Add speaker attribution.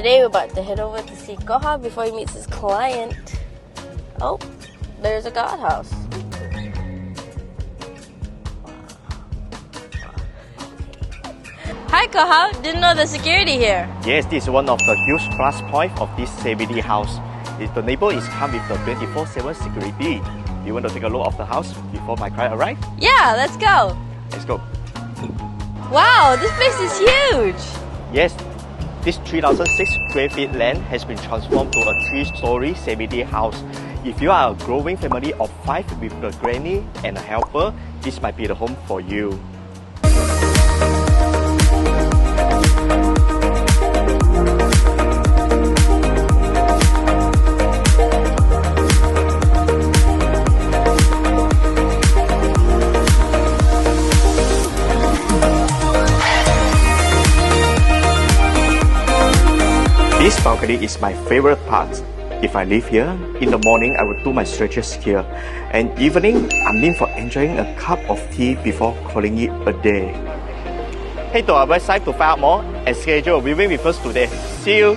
Speaker 1: Today we're about to head over to see Koha before he meets his client. Oh, there's a guardhouse. Hi Koha, didn't know there's security here.
Speaker 2: Yes, this is one of the huge plus points of this CBD house. The neighbor is come with the 24/7 security. You want to take a look of the house before my client arrive?
Speaker 1: Yeah, let's go.
Speaker 2: Let's go.
Speaker 1: Wow, this place is huge.
Speaker 2: Yes, this 3,006 square feet land has been transformed to a 3-story CBD house. If you are a growing family of 5 with a granny and a helper, this might be the home for you. This balcony is my favorite part. If I live here, in the morning I will do my stretches here, and evening I'm in for enjoying a cup of tea before calling it a day. Head to our website to find out more and schedule a viewing with us today. See you!